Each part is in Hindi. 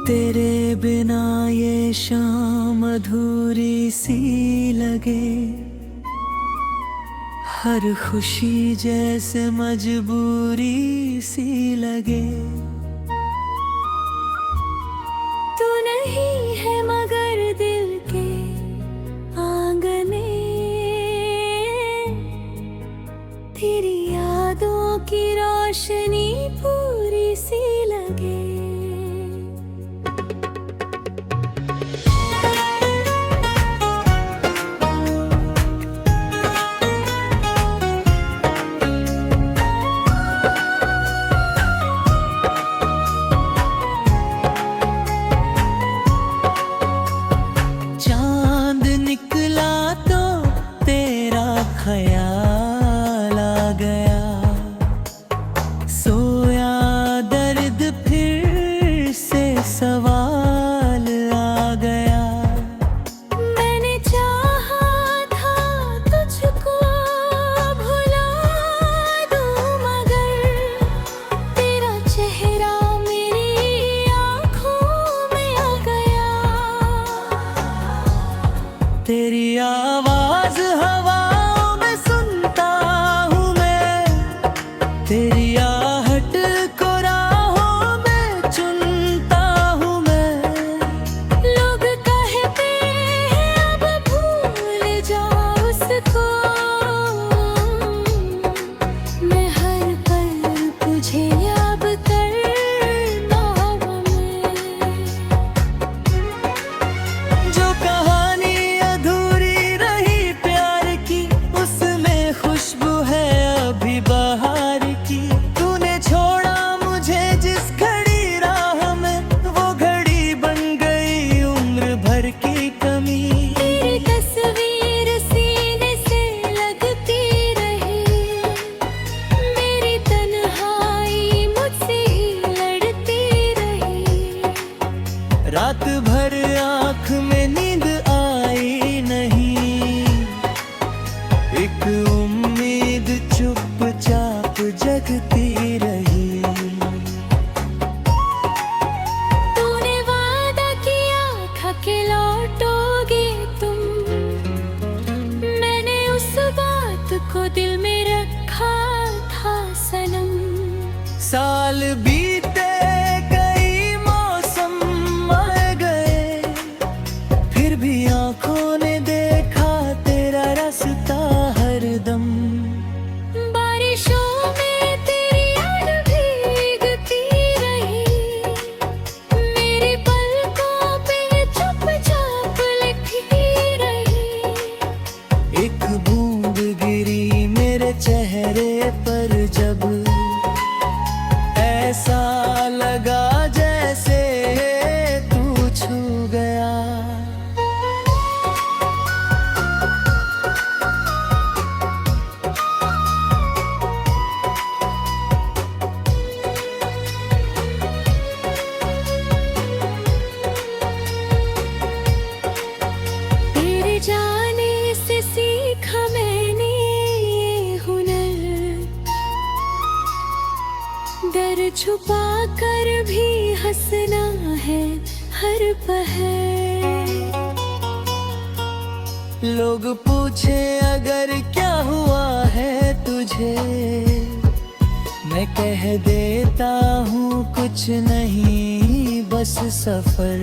तेरे बिना ये शाम अधूरी सी लगे, हर खुशी जैसे मजबूरी सी लगे। तू नहीं है मगर दिल के आंगने, तेरी यादों की रोशनी पूरी सी लगे। ख्याल आ गया, सोया दर्द फिर से सवाल आ गया। मैंने चाहा था तुझको भुला दूं, मगर तेरा चेहरा मेरी आँखों में आ गया। तेरी आवाज हवाओं में सुनता हूँ मैं, तेरी आहट को राहों में चुनता हूँ मैं। लोग कहते हैं अब भूल जाओ उसको, मैं हर पल तुझे याद करता हूँ मैं। जो कहानी अधूरी रही प्यार की, उसमें खुशबू है अभी बहार की। तूने छोड़ा मुझे जिस घड़ी राह में, वो घड़ी बन गई उम्र भर की कमी। तेरी तस्वीर सीने से लगती रही, मेरी तन्हाई मुझसे ही लड़ती रही। रात भर आँख में नींद आई नहीं, एक उम्मीद चुपचाप जगती रही। तूने वादा किया था कि लौटोगे तुम, मैंने उस बात को दिल में रखा था सनम। साल बीते कई मौसम आ गए, फिर भी आँखों ने देखा तेरा रास्ता हरदम। बारिशों में तेरी याद भीगती रही, मेरी पलकों पे चुपचाप लिखी रही। एक बूंद गिरी मेरे चेहरे पर जब, ऐसा लगा जैसे तू छू गया। तेरे जाने से सीखा मैंने ये हुनर, डर छुपा कर भी हंसना है हर पहर। लोग पूछे अगर क्या हुआ है तुझे, मैं कह देता हूँ कुछ नहीं बस सफर।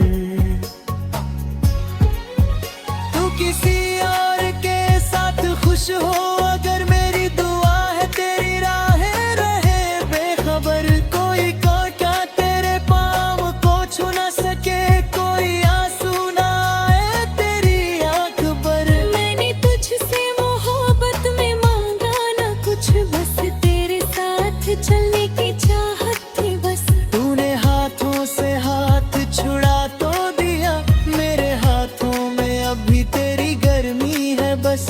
तू किसी और के साथ खुश हो अगर मेरी दुआ है, तेरी राहें रहे बेखबर। कोई को क्या तेरे पाँव को छू ना सके, कोई आंसू ना आए तेरी आंख पर। मैंने तुझसे मोहब्बत में मांगा ना कुछ, बस तेरे साथ चलने की चाहत थी बस। तूने हाथों से हाथ छुड़ा तो दिया, मेरे हाथों में अभी तेरी गर्मी है बस।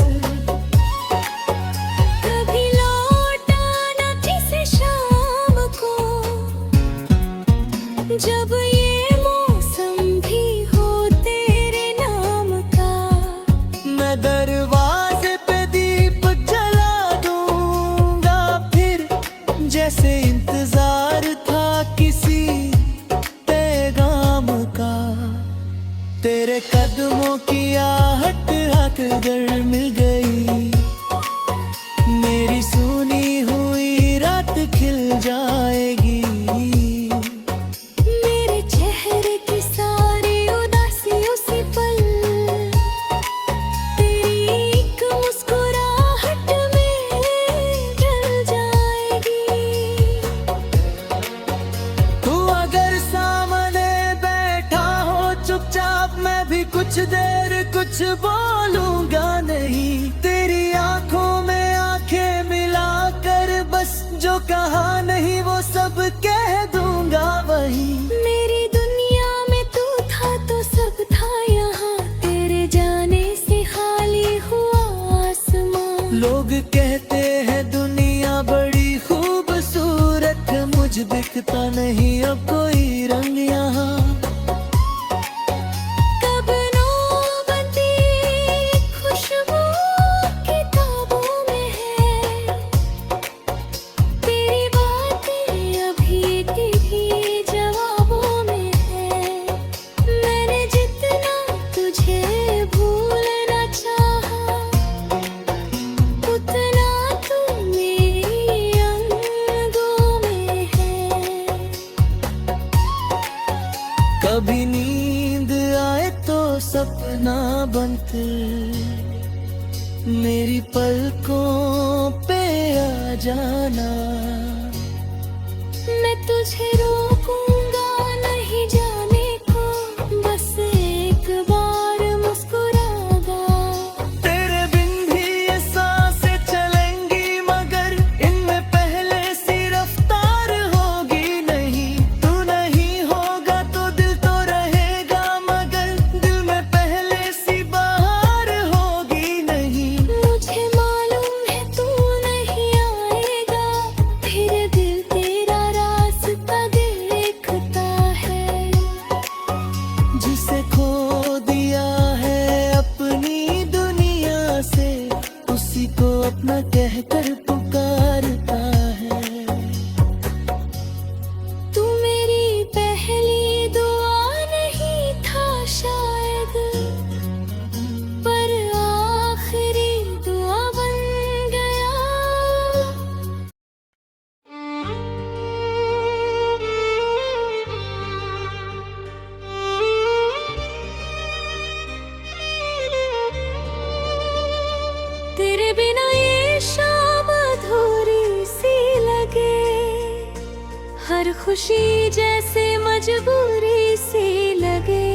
कुछ बोलूंगा नहीं। तेरी आंखों में आंखें मिलाकर बस जो कहा नहीं वो सब कह दूंगा वही। मेरी दुनिया में तू था तो सब था यहाँ, तेरे जाने से खाली हुआ आसमां। लोग कहते हैं दुनिया बड़ी खूबसूरत, मुझ दिखता नहीं अब कोई रंग यहाँ। कब नौबती खुशबू किताबों में है, तेरी बातें अभी भी जवाबों में है। मैंने जितना तुझे भूलना चाहा, उतना तू मेरी अंगों में है। कभी नींद आए तो सपना बनते, मेरी पलकों पे आ जाना। मैं तुझे रोकूंगा नहीं जाने को, बस एक बार मुस्कुरा दा। तेरे बिन भी ये सांसें चलेंगी मगर इनमें पहले सी रफ्तार होगी नहीं। तू नहीं होगा तो दिल तो रहेगा मगर दिल में पहले सी बहार होगी नहीं। मुझे मालूम है तू नहीं आएगा, फिर दिल तेरा रास्ता देखता है। जिसे खो दिया है अपनी दुनिया से, उसी को अपना कहकर पुकारता है। तू मेरी पहली दुआ नहीं था शायद, पर आखिरी दुआ बन गया। तेरे बिना ये शाम अधूरी सी लगे, हर खुशी जैसे मजबूरी सी लगे।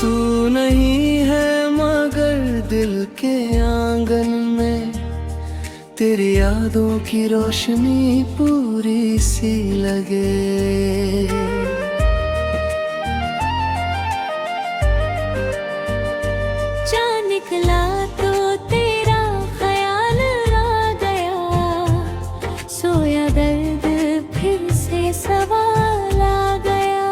तू नहीं है मगर दिल के आंगन में, तेरी यादों की रोशनी पूरी सी लगे। चाँद निकला तो तेरा ख्याल आ गया, सोया दर्द फिर से सवाल आ गया।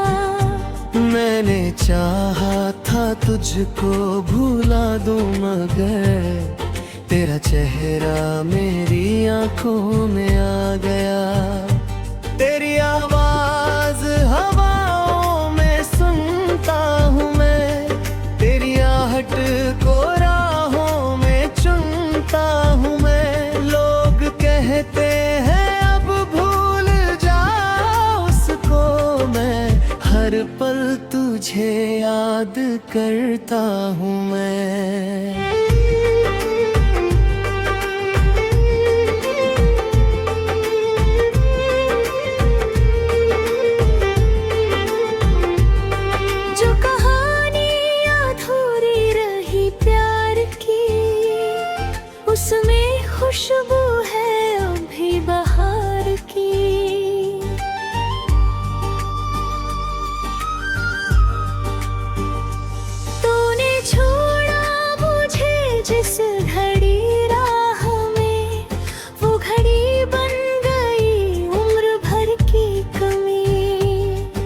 मैंने चाहा था तुझको भुला दूं मगर तेरा चेहरा मेरी आंखों में आ गया। तेरी आवाज हवाओं में सुनता हूँ मैं, तेरी आहट को राहों में चुनता हूँ मैं। लोग कहते हैं अब भूल जाओ उसको, मैं हर पल तुझे याद करता हूँ मैं। जो कहानी अधूरी रही प्यार की, उसमें खुशबू है अभी बहार की। तूने छोड़ा मुझे जिस घड़ी राह में, वो घड़ी बन गई उम्र भर की कमी।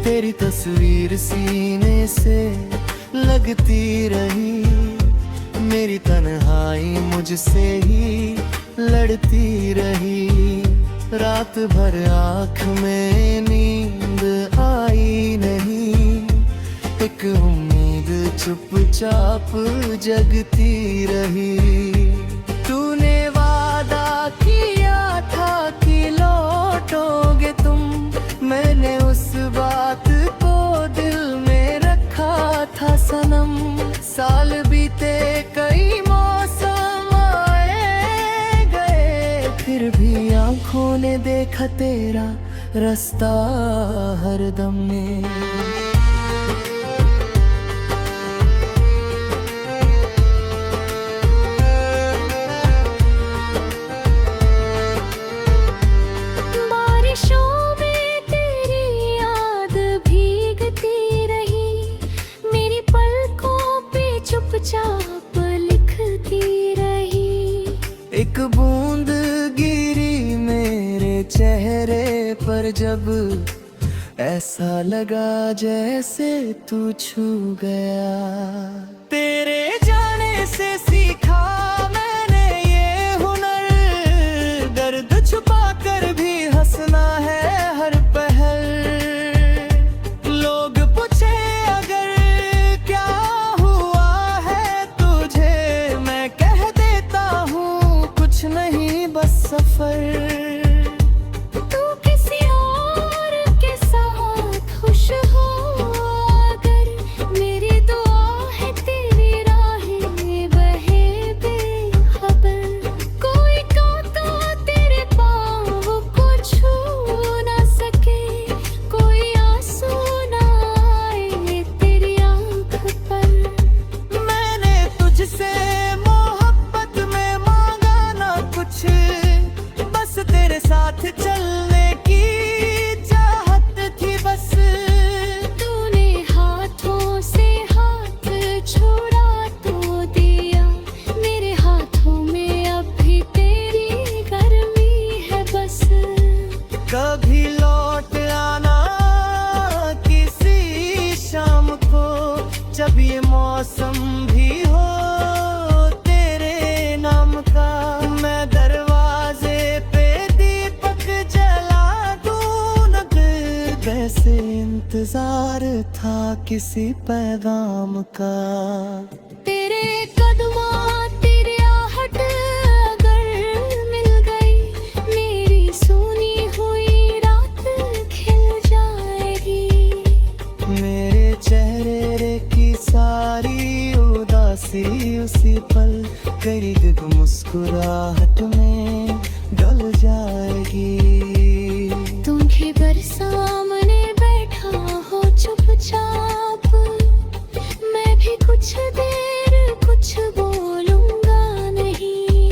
तेरी तस्वीर सीने से लगती रही, मेरी तन्हाई मुझसे ही लड़ती रही। रात भर आँख में नींद आई नहीं, एक उम्मीद चुपचाप जगती रही। तूने वादा किया था कि लौटोगे तुम, मैंने उस बात को दिल में रखा था सनम। साल बीते कई मौसम आए गए, फिर भी आंखों ने देखा तेरा रास्ता हरदम में। बारिशों में तेरी याद भीगती रही, मेरी पलकों पे चुपचाप लिखती रही। एक बूंद गिरी मेरे चेहरे पर जब, ऐसा लगा जैसे तू छू गया। तेरे जाने से सीखा मैंने ये हुनर, दर्द छुपा कर भी हंसना है हर पहर। लोग पूछे अगर क्या हुआ है तुझे, मैं कह देता हूँ कुछ नहीं बस सफर। तू किसी और के साथ खुश हो अगर, मेरी दुआ है तेरी राहें बहे बेखबर। कोई कांटा तेरे पाँव को छू ना सके, कोई आंसू ना आए तेरी आँख पर। मैंने तुझसे मोहब्बत में मांगा ना कुछ, बस तेरे साथ चलने की चाहत थी बस। तूने हाथों से हाथ छोड़ा तो दिया, मेरे हाथों में अब भी तेरी गर्मी है बस। कभी लौट आना किसी शाम को, जब ये मौसम भी हो तेरे नाम का। मैं दरवाजे पे दीपक जला दूं नगर, वैसे इंतजार था किसी पैगाम का। तेरे कदमां तेरी आहट अगर मिल गई, मेरी सोनी हुई रात खिल जाएगी। मेरे चेहरे की सारी उदासी उसी पल करीब मुस्कुराहट में ढल जाएगी। तुम्हें घर सामने बैठा हो चुपचाप, मैं भी कुछ देर कुछ बोलूंगा नहीं।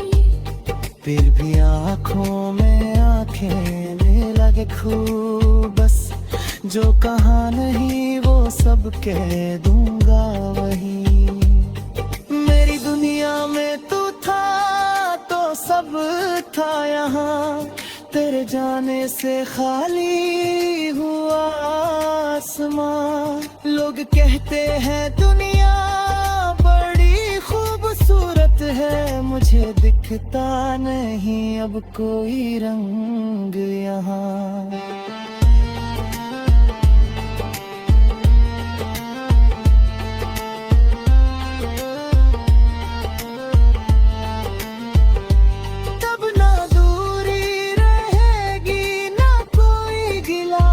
फिर भी आँखों में आंखें ले लगे खूब, बस जो कहा नहीं वो सब कह दूंगा वही। मेरी दुनिया में तू था तो सब था यहाँ, तेरे जाने से खाली हुआ आसमां। लोग कहते हैं दुनिया बड़ी खूबसूरत है, मुझे दिखता नहीं अब कोई रंग यहाँ। तब ना दूरी रहेगी ना कोई गिला,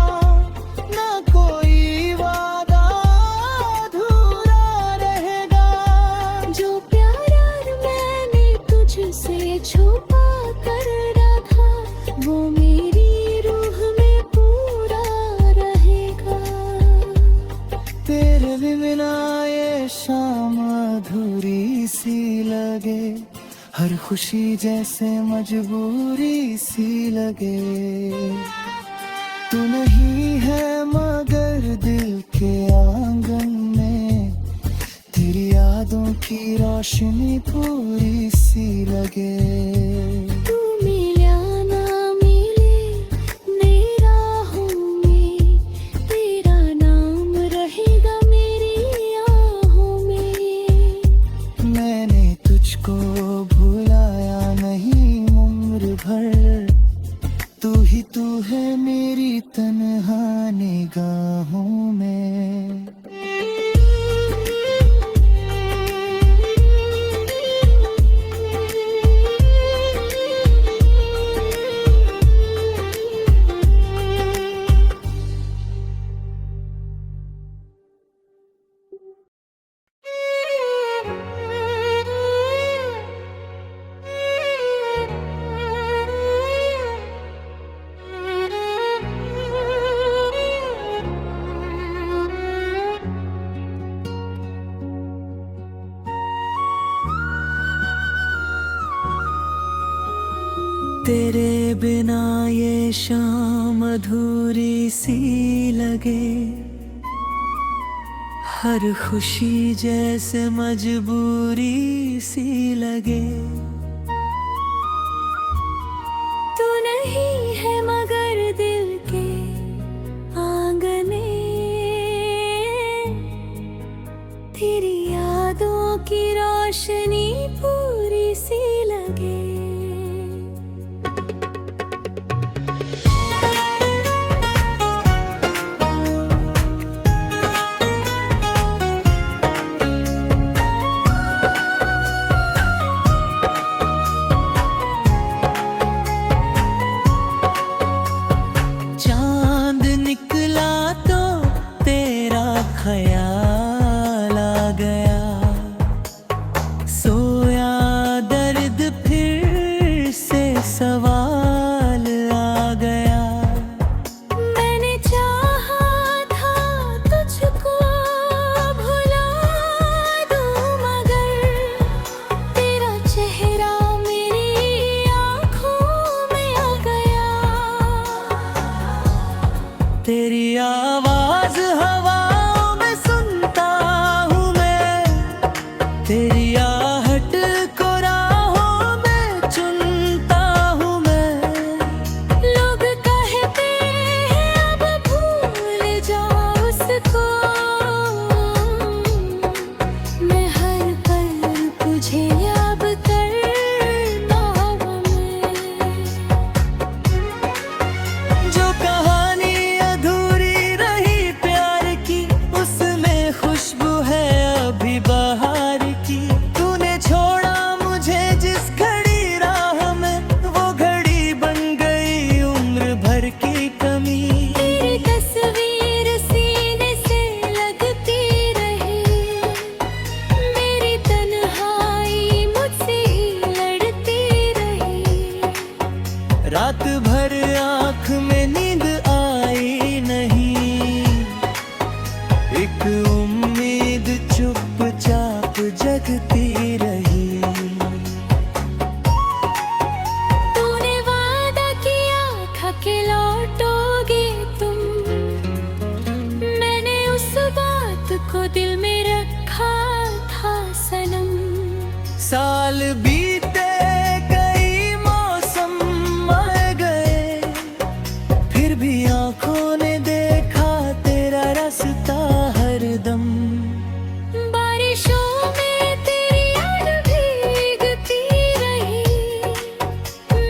ना कोई वादा अधूरा रहेगा। जो प्यार मैंने तुझसे छुपा कर रखा, वो मेरी रूह में पूरा रहेगा। तेरे बिना ये शाम अधूरी सी लगे, हर खुशी जैसे मजबूरी सी लगे। तू नहीं है मगर दिल के आंगन में, तेरी यादों की रोशनी पूरी सी लगे। तू मिला ना मिले मेरी राहों में, तेरा नाम रहेगा मेरी आहों में। मैंने तुझको भुलाया नहीं उम्र भर, तू ही तू है मेरी तन्हा निगाहों में। तेरे बिना ये शाम अधूरी सी लगे, हर खुशी जैसे मजबूरी सी लगे। तू नहीं है मगर दिल के आंगने, तेरी यादों की रोशनी पूरी सी लगे। चांद निकला तो तेरा ख्याल आ गया, सोया दर्द फिर से सवाल आ गया। मैंने चाहा था तुझको भुला दूं, मगर तेरा चेहरा मेरी आँखों में आ गया। तेरी आवाज हवाओं में सुनता हूँ मैं, तेरी आहट को राहों में चुनता हूँ मैं। लोग कहते हैं अब भूल जाओ उसको, मैं हर पल तुझे याद करता हूँ मैं। जो कहानी अधूरी रही प्यार की, उसमें खुशबू है अभी बहार की। तूने छोड़ा मुझे जिस घड़ी राह में, वो घड़ी बन गई उम्र भर की कमी। तेरी तस्वीर सीने से लगती रही, मेरी तन्हाई मुझसे ही लड़ती रही। रात भर आँख में नींद आई नहीं, एक उम्मीद चुपचाप जगती रही। तूने वादा किया था कि लौटोगे तुम, मैंने उस बात को दिल में रखा था सनम। साल बीते कई मौसम आ गए, फिर भी आँखों ने देखा तेरा रास्ता हरदम। बारिशों में तेरी याद भीगती रही,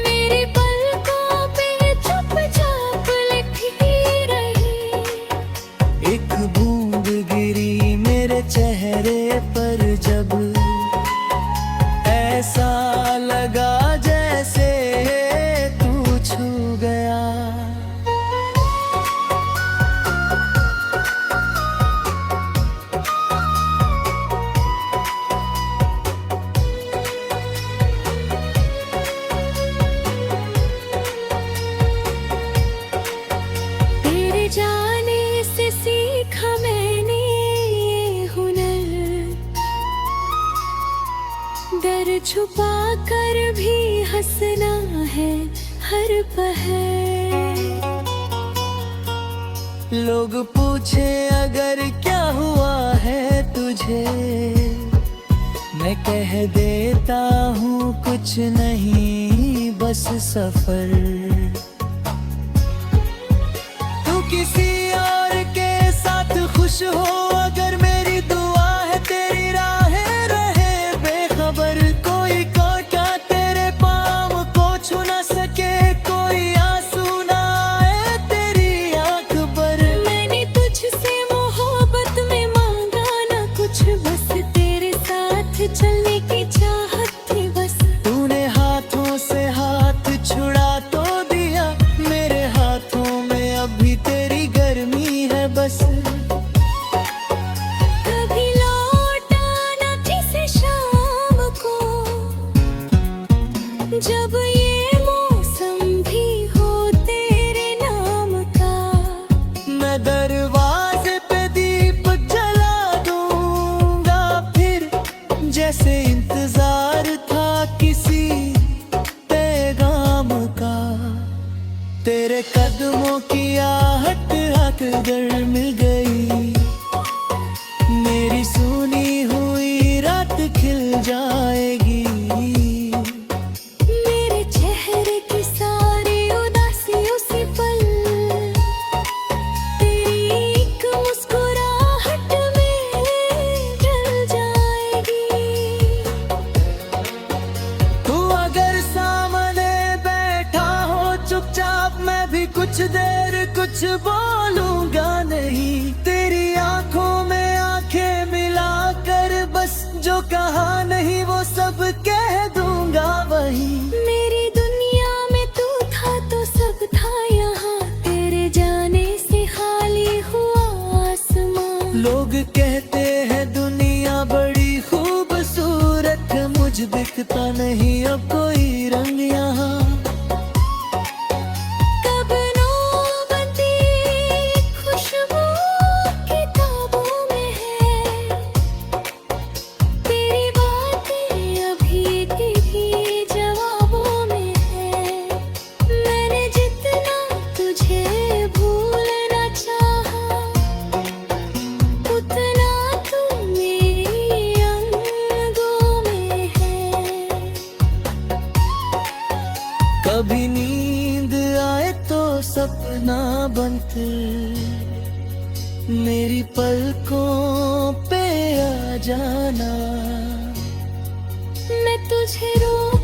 मेरे पलकों पे चुपचाप लिखी रही। एक बूंद गिरी मेरे चेहरे पर जब, ऐसा लगा जैसे तू छू गया। तेरे जाने से सीखा मैंने ये हुनर, डर छुपा कर भी हंसना है हर पहर। लोग पूछे अगर क्या हुआ है तुझे, मैं कह देता हूँ कुछ नहीं बस सफर। तू किसी और के साथ खुश हो अगर मेरी दुआ है तेरी राहें रहे बेखबर। कोई को क्या तेरे पाँव को छू ना सके, कोई आंसू ना आए तेरी आँख पर। मैंने तुझसे मोहब्बत में मांगा ना कुछ, बस तेरे साथ चलने की चाहत थी बस। तूने हाथों से हाथ छुड़ा तो दिया, मेरे हाथों में अभी तेरी गर्मी है बस। ही। मेरी दुनिया में तू था तो सब था यहाँ, तेरे जाने से खाली हुआ आसमां। लोग कहते हैं दुनिया बड़ी खूबसूरत है, मुझ दिखता नहीं अब कोई रंग यहाँ। कब नौबती खुशबू किताबों में है, तेरी बातें अभी की भी जवाबों में है। मैंने जितना तुझे भूलना चाहा, उतना तू मेरी अंगों में है। कभी नींद आए तो सपना बनते, मेरी पलकों पे आ जाना। मैं तुझे रोक